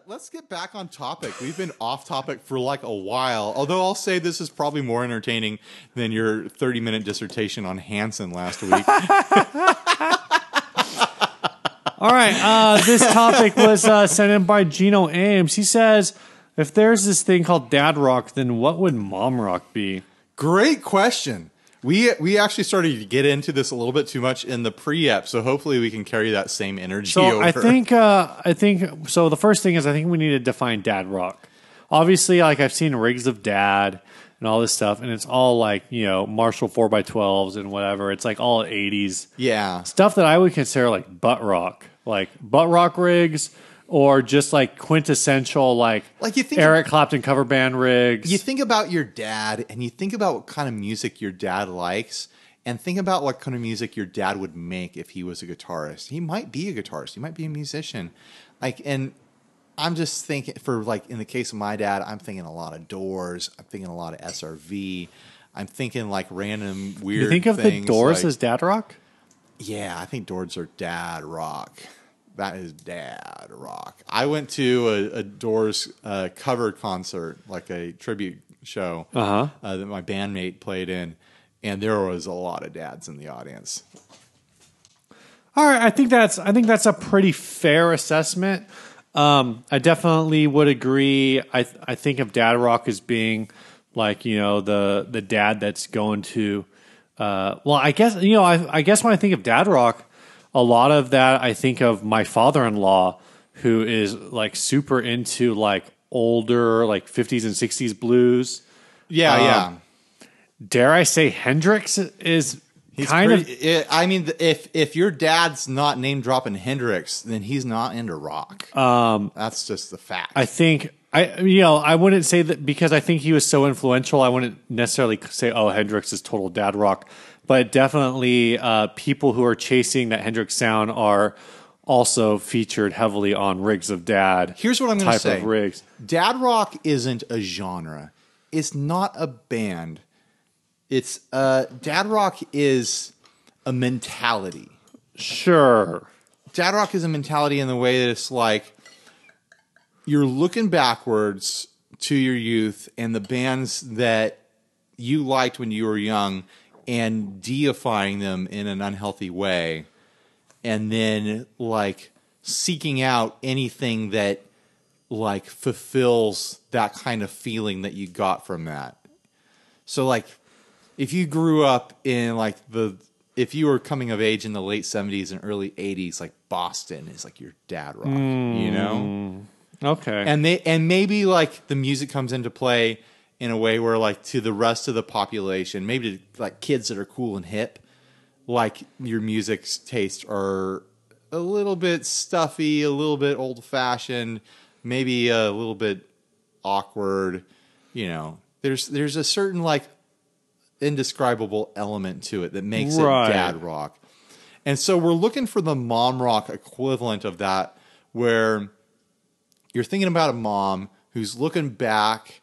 Let's get back on topic. We've been off topic for like a while. Although I'll say this is probably more entertaining than your 30-minute dissertation on Hanson last week. All right. This topic was sent in by Gino Ames. He says, if there's this thing called dad rock, then what would mom rock be? Great question. We actually started to get into this a little bit too much in the pre-ep, so hopefully we can carry that same energy over. I think so. The first thing is I think we need to define dad rock. Obviously, like I've seen rigs of dad and all this stuff, and it's all like, you know, Marshall 4x12s and whatever. It's like all 80s. Yeah. Stuff that I would consider like butt rock rigs, or just like quintessential like you think Eric Clapton cover band rigs. You think about your dad, and you think about what kind of music your dad likes, and think about what kind of music your dad would make if he was a guitarist. He might be a guitarist. He might be a musician. And I'm just thinking, for like in the case of my dad, I'm thinking a lot of Doors. I'm thinking a lot of SRV. I'm thinking like random weird. You think of the Doors like, as dad rock? Yeah, I think Doors are dad rock. That is dad rock. I went to a Doors cover concert, like a tribute show that my bandmate played in, and there was a lot of dads in the audience. All right, I think that's a pretty fair assessment. I definitely would agree. I think of dad rock as being like, you know, the dad that's going to. I guess when I think of dad rock, a lot of that I think of my father-in-law, who is like super into like older like 50s and 60s blues. Yeah. Dare I say Hendrix is I mean, if your dad's not name dropping Hendrix, then he's not into rock. That's just the fact. I think I wouldn't say that because I think he was so influential. I wouldn't necessarily say, oh, Hendrix is total dad rock. But definitely people who are chasing that Hendrix sound are also featured heavily on rigs of dad. Here's what I'm going to say. Of rigs. Dad rock isn't a genre. It's not a band. It's dad rock is a mentality. Sure. Dad rock is a mentality in the way that it's like you're looking backwards to your youth and the bands that you liked when you were young, and deifying them in an unhealthy way, and then like seeking out anything that like fulfills that kind of feeling that you got from that. So like if you grew up in like if you were coming of age in the late 70s and early 80s, like Boston is like your dad rock, you know? Okay. And maybe like the music comes into play in a way where, like, to the rest of the population, maybe to, like, kids that are cool and hip, like, your music's tastes are a little bit stuffy, a little bit old-fashioned, maybe a little bit awkward. You know, there's a certain, like, indescribable element to it that makes it dad rock. And so we're looking for the mom rock equivalent of that, where you're thinking about a mom who's looking back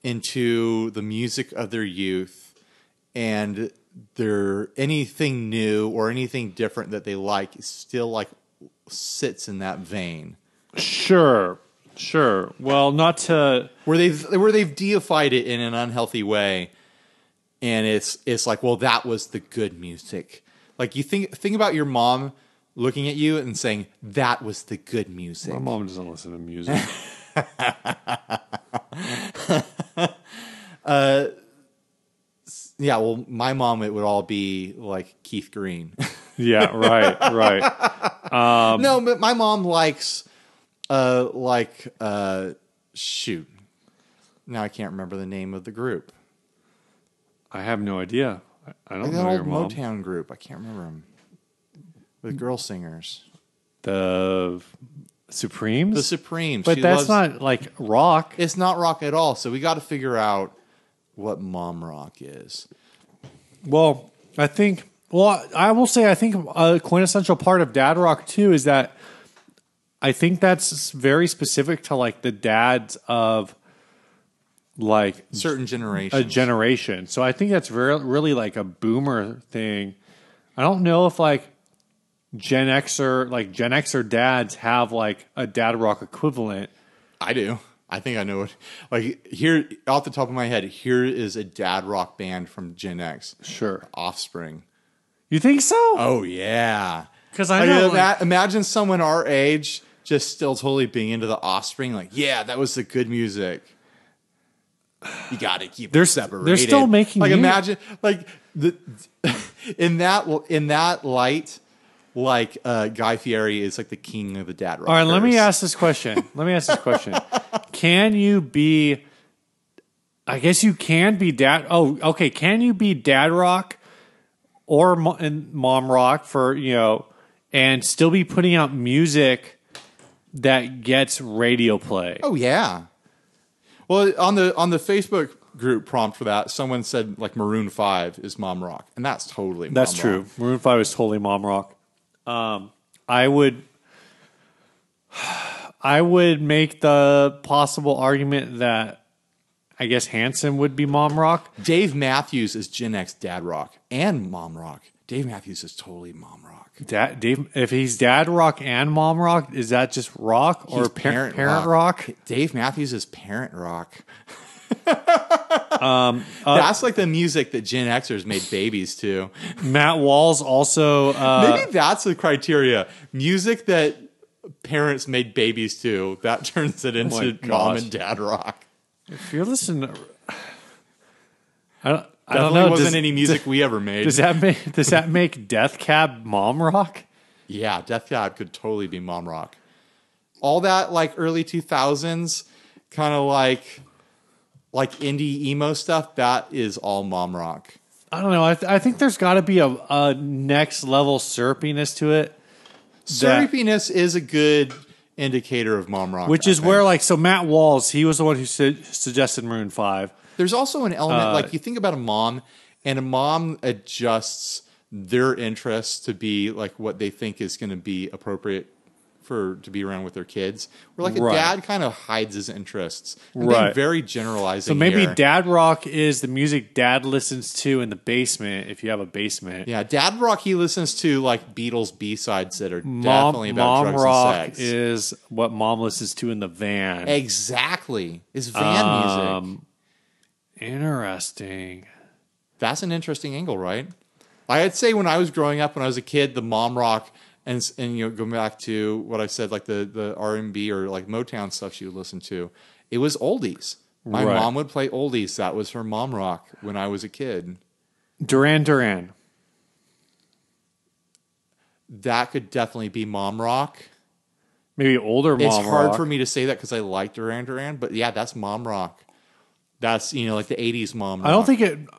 into the music of their youth, and anything new or anything different that they like still like sits in that vein. Sure. Well, not to where they've deified it in an unhealthy way, and it's like, well, that was the good music. Like you think about your mom looking at you and saying that was the good music. My mom doesn't listen to music. Yeah, well, my mom, it would all be like Keith Green. Yeah, right. No, but my mom likes, shoot. Now I can't remember the name of the group. I have no idea. I don't know your your mom. Motown group. I can't remember them. The girl singers. The Supremes? The Supremes. But that's not like rock. It's not rock at all. So we got to figure out what mom rock is. Well, I will say I think a quintessential part of dad rock too is that I think that's very specific to like the dads of like certain generations. A generation. So I think that's really like a boomer thing. I don't know if like Gen Xer dads have like a dad rock equivalent. I do. I think I know what. Like here, off the top of my head, here is a dad rock band from Gen X. Sure. Offspring. You think so? Oh yeah. Because I know. Imagine someone our age just still totally being into the Offspring. Like, yeah, that was the good music. You got to keep it separated. They're still making like music. imagine like the in that light. Like Guy Fieri is like the king of the dad rock. All right, let me ask this question. Can you be? I guess you can be dad. Oh, okay. Can you be dad rock or mom rock for and still be putting out music that gets radio play? Oh yeah. Well, on the Facebook group prompt for that, someone said like Maroon 5 is mom rock, and that's totally mom that's true. rock. Maroon 5 is totally mom rock. I would make the possible argument that I guess Hanson would be mom rock. Dave Matthews is Gen X dad rock and mom rock. Dave Matthews is totally mom rock. Dave, if he's dad rock and mom rock, is that just rock or parent rock? Dave Matthews is parent rock. That's like the music that Gen Xers made babies to. Matt Walls also. Maybe that's the criteria. Music that parents made babies to. That turns it into mom and dad rock. If you're listening, I Definitely don't know. Wasn't any music we ever made. Does that make Death Cab mom rock? Yeah, Death Cab could totally be mom rock. All that like early 2000s, kind of like indie emo stuff, that is all mom rock. I don't know. I think there's got to be a next level syrupiness to it. Syrupiness is a good indicator of mom rock. Which is where so Matt Walls, he was the one who suggested Maroon 5. There's also an element, like you think about a mom, and a mom adjusts their interests to be like what they think is going to be appropriate to be around with their kids. Where like a dad kind of hides his interests. I'm being very generalizing. So maybe here. dad rock is the music dad listens to in the basement if you have a basement. Yeah, dad rock he listens to like Beatles B-sides that are definitely about drugs rock and sex. Is what mom listens to in the van. Exactly. Is van music. Interesting. That's an interesting angle, right? I'd say when I was growing up, when I was a kid, the mom rock and going back to what I said, like the R&B or like Motown stuff she would listen to, it was oldies. My mom would play oldies. That was her mom rock when I was a kid. Duran Duran. That could definitely be mom rock. Maybe older mom rock. It's hard for me to say that because I like Duran Duran, but yeah, that's mom rock. That's like the 80s mom rock.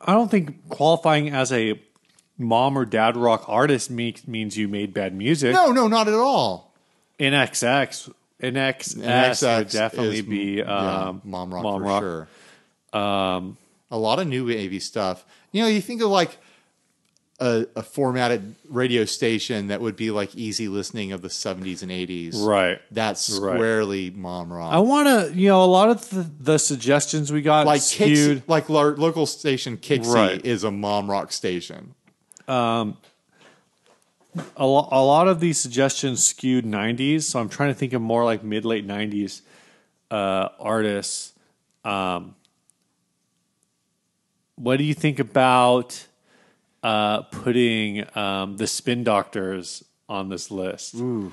I don't think qualifying as a mom or dad rock artist means you made bad music. No, not at all. NXX would definitely be mom rock for sure. A lot of new wavy stuff. You think of like a formatted radio station that would be like easy listening of the 70s and 80s. Right. That's squarely mom rock. I want to, a lot of the suggestions we got like skewed. Like our local station Kixie is a mom rock station. A lot of these suggestions skewed 90s, so I'm trying to think of more like mid-late 90s artists. What do you think about putting the Spin Doctors on this list? Ooh.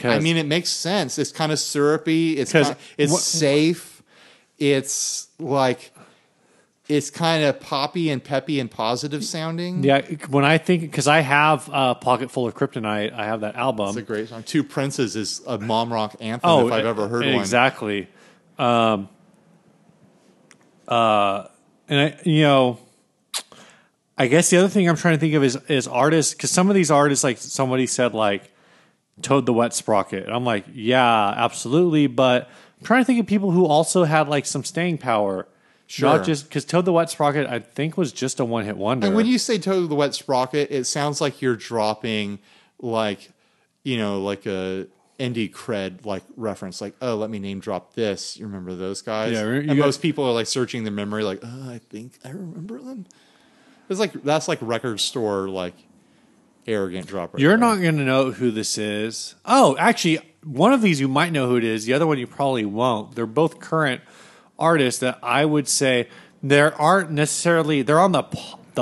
I mean, it makes sense. It's kind of syrupy. It's safe. It's like... It's kind of poppy and peppy and positive sounding. Yeah, when I think, because I have Pocket Full of Kryptonite, I have that album. It's a great song. Two Princes is a mom rock anthem if I've ever heard one. Exactly. And I guess the other thing I'm trying to think of is artists, because some of these artists, like somebody said, like Toad the Wet Sprocket. And I'm like, yeah, absolutely. But I'm trying to think of people who also had like some staying power. Sure. Not just because Toad the Wet Sprocket, I think, was just a one-hit wonder. And when you say Toad the Wet Sprocket, it sounds like you're dropping like a indie cred like reference, like, oh, let me name drop this. You remember those guys? Yeah. And most people are like searching their memory, like, oh, I think I remember them. It's like that's like record store like arrogant drop right You're there. not going to know who this is. Oh, actually, one of these you might know who it is. The other one you probably won't. They're both current artists that I would say there aren't necessarily. They're on the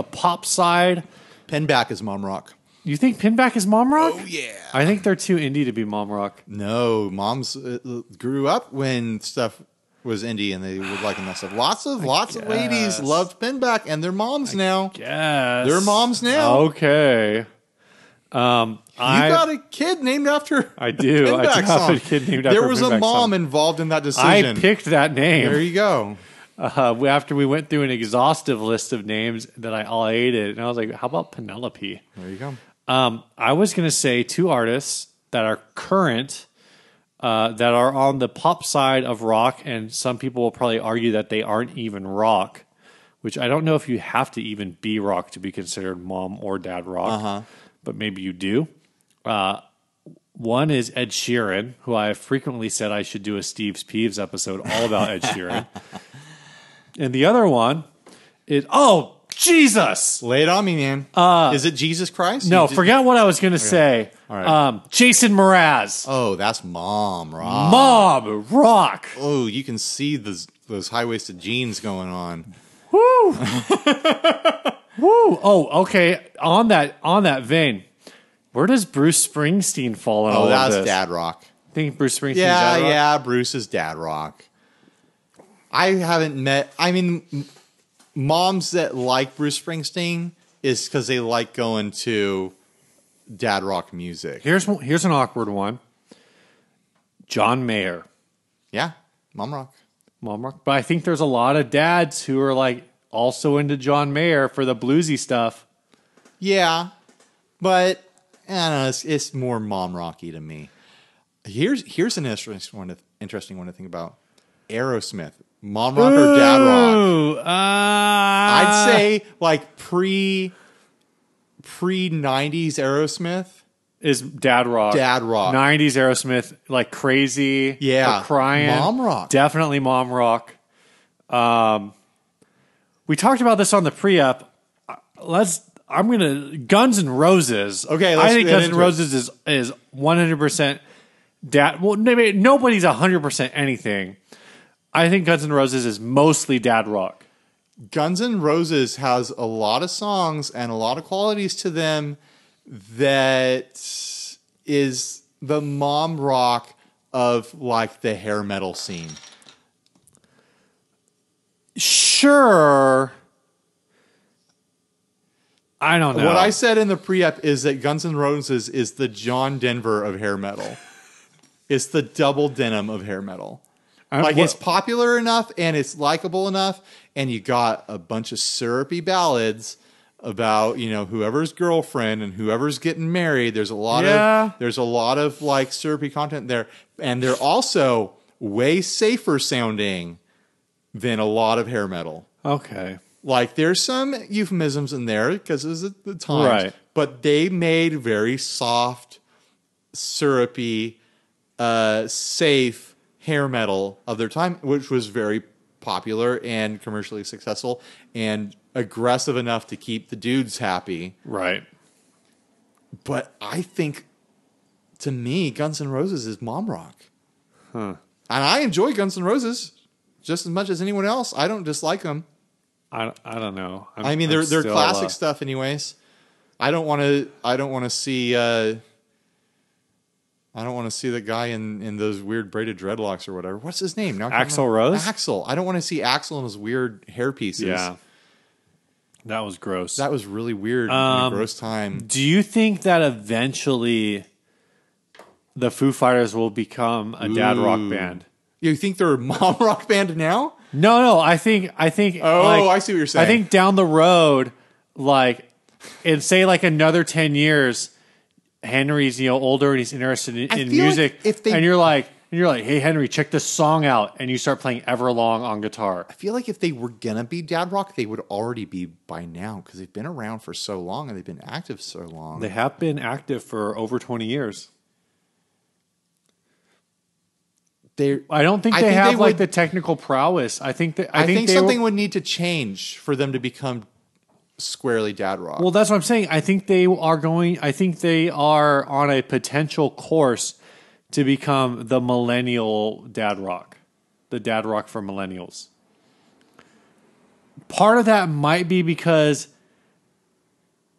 pop side. Pinback is mom rock. You think Pinback is mom rock? Oh, yeah. I think they're too indie to be mom rock. No, moms grew up when stuff was indie and they would like that stuff. Lots of ladies loved Pinback and they're moms now. Yes. They're moms now. Okay. You got a kid named after I do. Pinback I do have song. a kid named after There was a Pinback mom song. involved in that decision. I picked that name. There you go. After we went through an exhaustive list of names that I hated, and I was like, how about Penelope? There you go. I was going to say two artists that are current, that are on the pop side of rock, and some people will probably argue that they aren't even rock, which I don't know if you have to even be rock to be considered mom or dad rock, but maybe you do. One is Ed Sheeran, who I have frequently said I should do a Steve's Peeves episode all about Ed Sheeran. And the other one is, oh, Jesus! Lay it on me, man. Is it Jesus Christ? No, forget what I was going to say. All right. Jason Mraz. Oh, that's mom rock. Mom rock. Oh, you can see those high-waisted jeans going on. Woo! Woo! Oh, okay. On that vein, where does Bruce Springsteen fall in all of that's this? dad rock. Think Bruce Springsteen's dad rock? Yeah, Bruce is dad rock. I haven't met. I mean, moms that like Bruce Springsteen is because they like going to dad rock music. Here's an awkward one. John Mayer. Yeah, mom rock. Mom rock. But I think there's a lot of dads who are like also into John Mayer for the bluesy stuff. Yeah, but I don't know, it's more mom rocky to me. Here's an interesting one to think about. Aerosmith. Mom rock or dad rock? I'd say like pre 90s Aerosmith is dad rock. Dad rock. 90s Aerosmith, like crazy. Yeah. Or crying. Mom rock. Definitely mom rock. We talked about this on the pre-up. Guns N' Roses. Okay, I think get Guns N' into Roses is 100% dad. Well, nobody's 100% anything. I think Guns N' Roses is mostly dad rock. Guns N' Roses has a lot of songs and a lot of qualities to them that is the mom rock of like the hair metal scene. Sure. I don't know. What I said in the pre-ep is that Guns N' Roses is the John Denver of hair metal. It's the double denim of hair metal. It's popular enough and it's likable enough, and you got a bunch of syrupy ballads about, whoever's girlfriend and whoever's getting married. There's a lot of like syrupy content there, and they're also way safer sounding than a lot of hair metal. Okay. Like there's some euphemisms in there because of the times, right? But they made very soft, syrupy, safe hair metal of their time, which was very popular and commercially successful and aggressive enough to keep the dudes happy. Right. But I think, to me, Guns N' Roses is mom rock. Huh. And I enjoy Guns N' Roses just as much as anyone else. I don't dislike them. I don't know. They're classic stuff anyways. I don't want to see the guy in those weird braided dreadlocks or whatever. What's his name? Axl Rose? Axl. I don't want to see Axl in his weird hair pieces. Yeah. That was gross. That was really weird. A gross time. Do you think that eventually the Foo Fighters will become a dad rock band? You think they're a mom rock band now? No. I think. Oh, I see what you're saying. I think down the road, like, in say like another 10 years, Henry's older and he's interested in music, and you're like, hey Henry, check this song out, and you start playing Everlong on guitar. I feel like if they were gonna be dad rock, they would already be by now because they've been around for so long and they've been active so long. They have been active for over 20 years. I don't think they have like the technical prowess. I think something would need to change for them to become squarely dad rock. Well, that's what I'm saying. I think they are on a potential course to become the millennial dad rock, the dad rock for millennials. Part of that might be because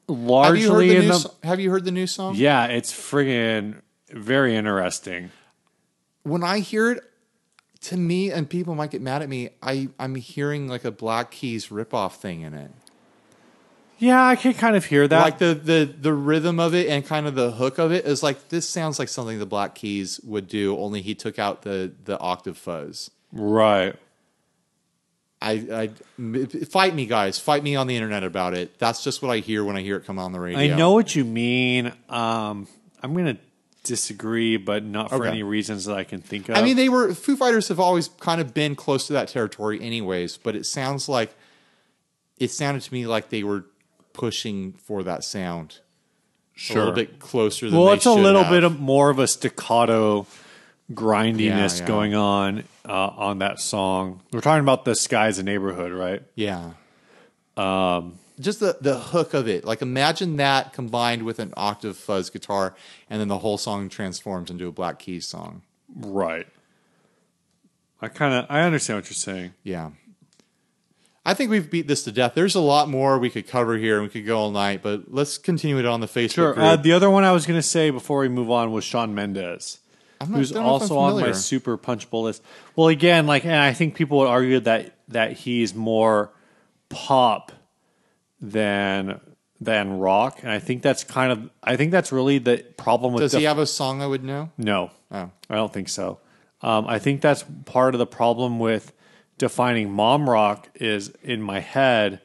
largely have you heard the new song? Yeah, it's friggin' very interesting. When I hear it, to me, and people might get mad at me, I'm hearing like a Black Keys ripoff thing in it. Yeah, I can kind of hear that. Like the rhythm of it and kind of the hook of it is like, this sounds like something the Black Keys would do, only he took out the octave fuzz. Right. I fight me, guys. Fight me on the internet about it. That's just what I hear when I hear it come on the radio. I know what you mean. I'm going to disagree, but not for any reasons that I can think of. I mean, Foo Fighters have always kind of been close to that territory anyways, but it sounded to me like they were pushing for that sound. Sure. A little bit closer than well, they it's a little have. bit more of a staccato grindiness going on that song. We're talking about The Sky's a Neighborhood, right? Yeah. Just the hook of it. Like, imagine that combined with an octave fuzz guitar, and then the whole song transforms into a Black Keys song. Right. I understand what you're saying. Yeah. I think we've beat this to death. There's a lot more we could cover here, and we could go all night, but let's continue it on the Facebook group. The other one I was going to say before we move on was Shawn Mendes, who's also on my super punchable list. Well, again, and I think people would argue that he's more pop than rock, and I think that's really the problem with. Does he have a song I would know? No, I don't think so. I think that's part of the problem with defining mom rock. Is in my head,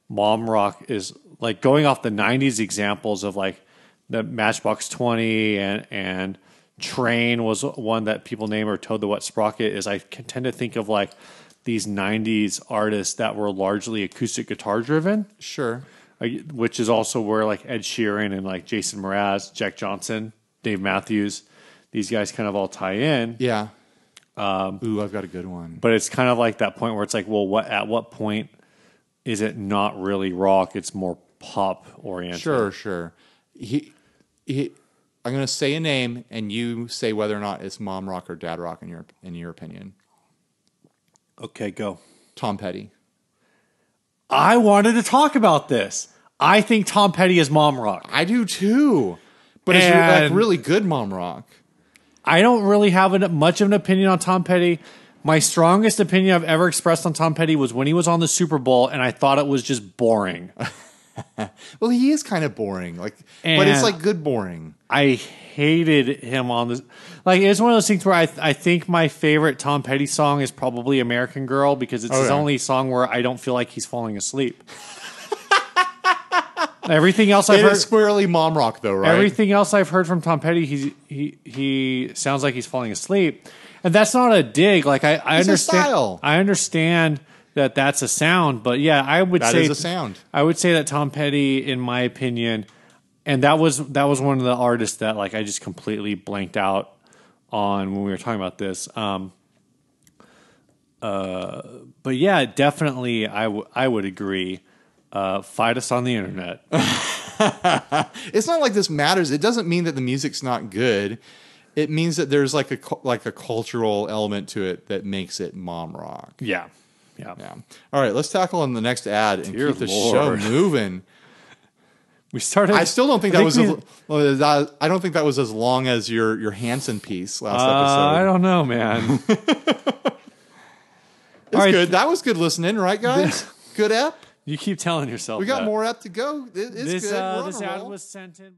mom rock is like going off the '90s examples of like the Matchbox 20 and Train was one that people name, or Toad the Wet Sprocket. Is I tend to think of like these '90s artists that were largely acoustic guitar driven. Sure. Which is also where like Ed Sheeran and like Jason Mraz, Jack Johnson, Dave Matthews, these guys kind of all tie in. Yeah. I've got a good one. But it's kind of like that point where it's like, well, at what point is it not really rock? It's more pop oriented. Sure. I'm going to say a name, and you say whether or not it's mom rock or dad rock in your opinion. Okay, go. Tom Petty. I wanted to talk about this. I think Tom Petty is mom rock. I do too, but it's like really good mom rock. I don't really have much of an opinion on Tom Petty. My strongest opinion I've ever expressed on Tom Petty was when he was on the Super Bowl, and I thought it was just boring. Well, he is kind of boring, but it's like good boring. I hated him on this. Like, it's one of those things where I think my favorite Tom Petty song is probably "American Girl" because it's his only song where I don't feel like he's falling asleep. Everything else I've heard, squarely mom rock though, right? Everything else I've heard from Tom Petty, he sounds like he's falling asleep, and that's not a dig. Like I understand, style. I understand that that's a sound, but yeah, I would say that is a sound. I would say that Tom Petty, in my opinion, and that was one of the artists that like I just completely blanked out on when we were talking about this. But yeah, definitely, I would agree. Fight us on the internet. It's not like this matters. It doesn't mean that the music's not good. It means that there's like a cultural element to it that makes it mom rock. Yeah. All right, let's tackle on the next ad and keep the show moving. We started. I still don't think that was. I don't think that was as long as your Hanson piece last episode. I don't know, man. It's good. That was good listening, right, guys? Good ep. You keep telling yourself we got that. More ep to go. It's good. This ad was sent in.